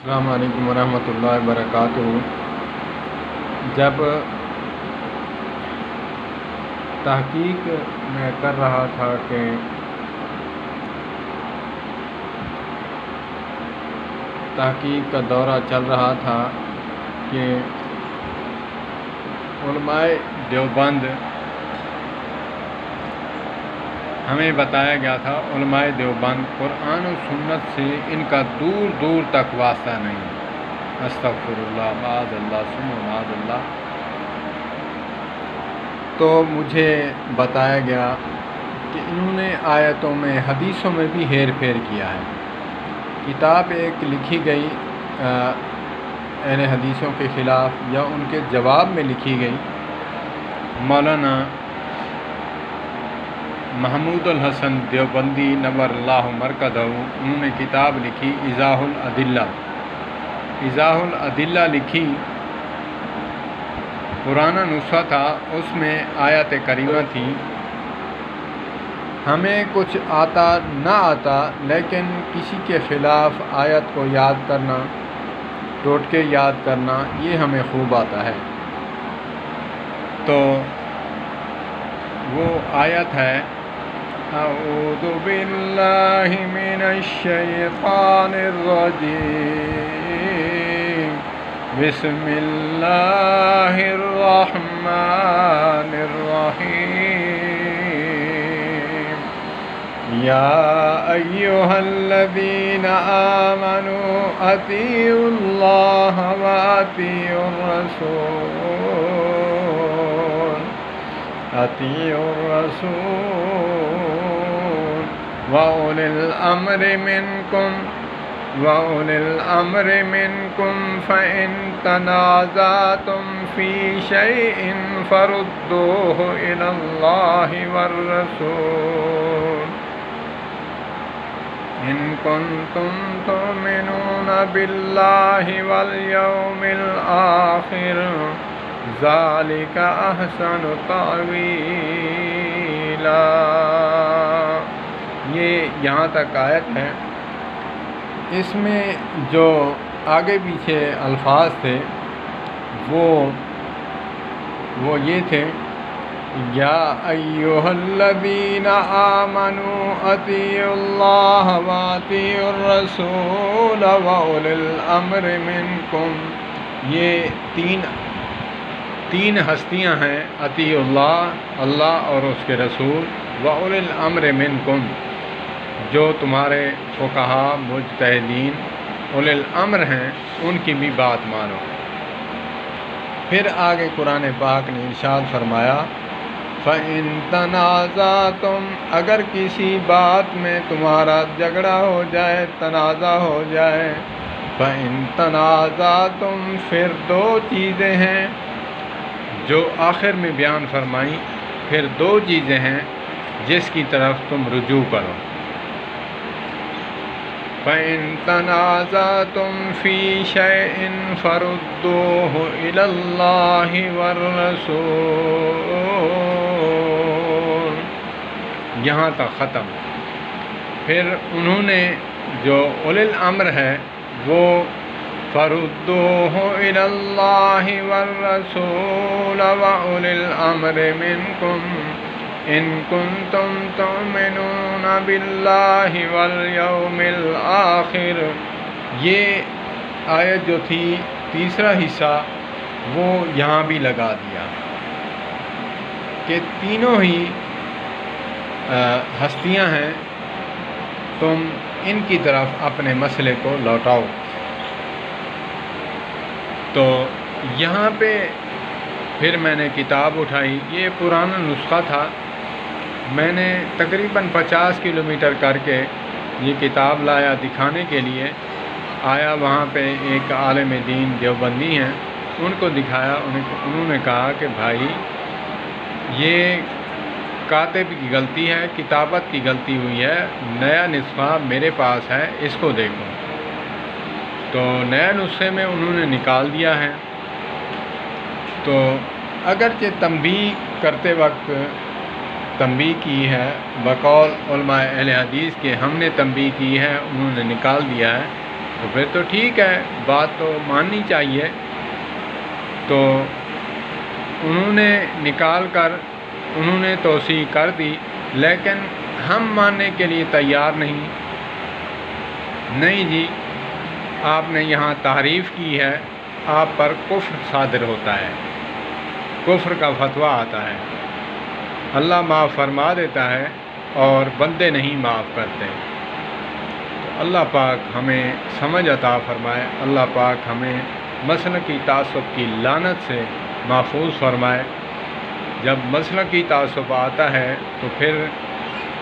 السلام علیکم ورحمۃ اللہ وبرکاتہ۔ جب تحقیق میں کر رہا تھا کہ تحقیق کا دورہ چل رہا تھا کہ علماء دیوبند ہمیں بتایا گیا تھا علماء دیوبند قرآن و سنت سے ان کا دور دور تک واسطہ نہیں۔ استغفر اللہ، معاذ اللہ، ثم معاذ اللہ۔ تو مجھے بتایا گیا کہ انہوں نے آیتوں میں حدیثوں میں بھی ہیر پھیر کیا ہے۔ کتاب ایک لکھی گئی اہل حدیثوں کے خلاف یا ان کے جواب میں لکھی گئی۔ مولانا محمود الحسن دیوبندی نور اللہ مرکزہ، انہوں نے کتاب لکھی ایضاح الادلہ۔ ایضاح الادلہ لکھی، پرانا نسخہ تھا، اس میں آیت کریمہ تھی، ہمیں کچھ آتا نہ آتا لیکن کسی کے خلاف آیت کو یاد کرنا، ٹوٹکے یاد کرنا، یہ ہمیں خوب آتا ہے۔ تو وہ آیت ہے اعوذ باللہ من الشیطان الرجیم بسم اللہ الرحمن الرحیم یا ایہا الذین آمنوا اطیعوا اللہ واطیعوا الرسول، اطیعوا الرسول وَأُولِي الْأَمْرِ مِنْكُمْ فَإِنْ تَنَازَعْتُمْ فِي شَيْءٍ فَرُدُّوهُ إِلَى اللَّهِ وَالرَّسُولِ إِن كُنتُمْ تُؤْمِنُونَ بِاللَّهِ وَالْيَوْمِ الْآخِرِ ذَلِكَ أَحْسَنُ تَأْوِيلًا۔ یہ یہاں تک آیت ہے۔ اس میں جو آگے پیچھے الفاظ تھے وہ یہ تھے، یا ایھا الذین آمنوا اطیعوا اللہ واطیعوا الرسول واولی الامر منکم۔ یہ تین ہستیاں ہیں، اطیعوا اللہ، اللہ اور اس کے رسول، واولی الامر منکم، جو تمہارے فقہا مجتہدین اولی الامر ہیں، ان کی بھی بات مانو۔ پھر آگے قرآن پاک نے ارشاد فرمایا فَإِن تَنَازَعْتُمْ، اگر کسی بات میں تمہارا جھگڑا ہو جائے، تنازع ہو جائے، فَإِن تَنَازَعْتُمْ، پھر دو چیزیں ہیں جو آخر میں بیان فرمائی، پھر دو چیزیں ہیں جس کی طرف تم رجوع کرو۔ فَإِن تَنَازَعْتُمْ فِي شَيْءٍ فَرُدُّوهُ إِلَى اللَّهِ وَالرَّسُولِ، یہاں تک ختم۔ پھر انہوں نے جو اولی الامر ہے وہ فَرُدُّوهُ إِلَى اللَّهِ وَالرَّسُولِ وَأُولِي الْأَمْرِ مِنْكُمْ إِن كُنتُمْ تُؤْمِنُونَ بِاللَّهِ وَالْيَوْمِ الْآخِرِ۔ یہ آیت جو تھی، تیسرا حصہ، وہ یہاں بھی لگا دیا کہ تینوں ہی ہستیاں ہیں، تم ان کی طرف اپنے مسئلے کو لوٹاؤ۔ تو یہاں پہ پھر میں نے کتاب اٹھائی، یہ پرانا نسخہ تھا، میں نے تقریباً 50 کلومیٹر کر کے یہ کتاب لایا دکھانے کے لیے۔ آیا وہاں پہ ایک عالم دین دیوبندی ہیں، ان کو دکھایا، انہوں نے کہا کہ بھائی یہ کاتب کی غلطی ہے، کتابت کی غلطی ہوئی ہے، نیا نسخہ میرے پاس ہے، اس کو دیکھو۔ تو نیا نسخے میں انہوں نے نکال دیا ہے۔ تو اگرچہ تنبیہ کرتے وقت تنبیہ کی ہے، بقول علماء اہل حدیث کے ہم نے تنبیہ کی ہے، انہوں نے نکال دیا ہے، تو پھر تو ٹھیک ہے، بات تو ماننی چاہیے۔ تو انہوں نے نکال کر انہوں نے توسیع کر دی، لیکن ہم ماننے کے لیے تیار نہیں جی، آپ نے یہاں تعریف کی ہے، آپ پر کفر صادر ہوتا ہے، کفر کا فتویٰ آتا ہے۔ اللہ معاف فرما دیتا ہے اور بندے نہیں معاف کرتے۔ تو اللہ پاک ہمیں سمجھ عطا فرمائے، اللہ پاک ہمیں مسلکی تعصب کی لعنت سے محفوظ فرمائے۔ جب مسلکی تعصب آتا ہے تو پھر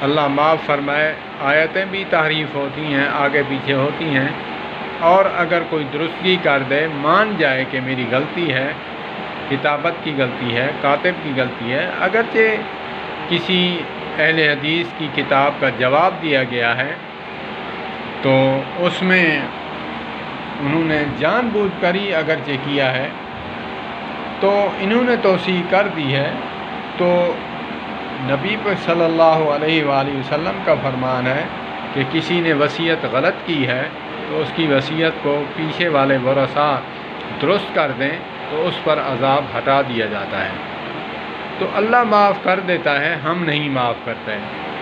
اللہ معاف فرمائے، آیتیں بھی تحریف ہوتی ہیں، آگے پیچھے ہوتی ہیں، اور اگر کوئی درستگی کر دے، مان جائے کہ میری غلطی ہے، کتابت کی غلطی ہے، کاتب کی غلطی ہے، اگرچہ کسی اہل حدیث کی کتاب کا جواب دیا گیا ہے تو اس میں انہوں نے جان بوجھ کر ہی اگرچہ کیا ہے، تو انہوں نے توسیع کر دی ہے، تو نبی پر صلی اللہ علیہ وآلہ وسلم کا فرمان ہے کہ کسی نے وصیت غلط کی ہے تو اس کی وصیت کو پیچھے والے ورثاء درست کر دیں تو اس پر عذاب ہٹا دیا جاتا ہے۔ تو اللہ معاف کر دیتا ہے، ہم نہیں معاف کرتے۔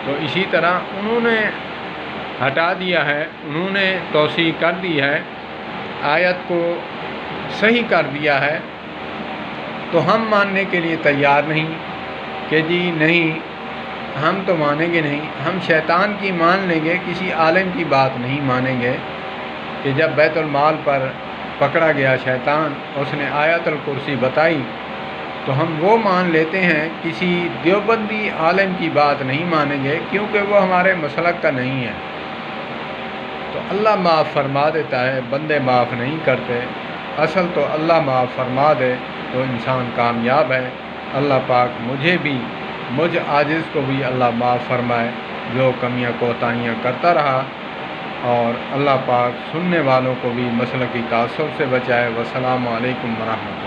تو اسی طرح انہوں نے ہٹا دیا ہے، انہوں نے توسیع کر دی ہے، آیت کو صحیح کر دیا ہے، تو ہم ماننے کے لیے تیار نہیں کہ جی نہیں، ہم تو مانیں گے نہیں، ہم شیطان کی مان لیں گے، کسی عالم کی بات نہیں مانیں گے کہ جب بیت المال پر پکڑا گیا شیطان، اس نے آیت الکرسی بتائی تو ہم وہ مان لیتے ہیں، کسی دیوبندی عالم کی بات نہیں مانیں گے کیونکہ وہ ہمارے مسلک کا نہیں ہے۔ تو اللہ معاف فرما دیتا ہے، بندے معاف نہیں کرتے۔ اصل تو اللہ معاف فرما دے تو انسان کامیاب ہے۔ اللہ پاک مجھ عاجز کو بھی اللہ معاف فرمائے جو کمیاں کوتاہیاں کرتا رہا، اور اللہ پاک سننے والوں کو بھی مسلکی تعصب سے بچائے۔ والسلام علیکم ورحمۃ اللہ۔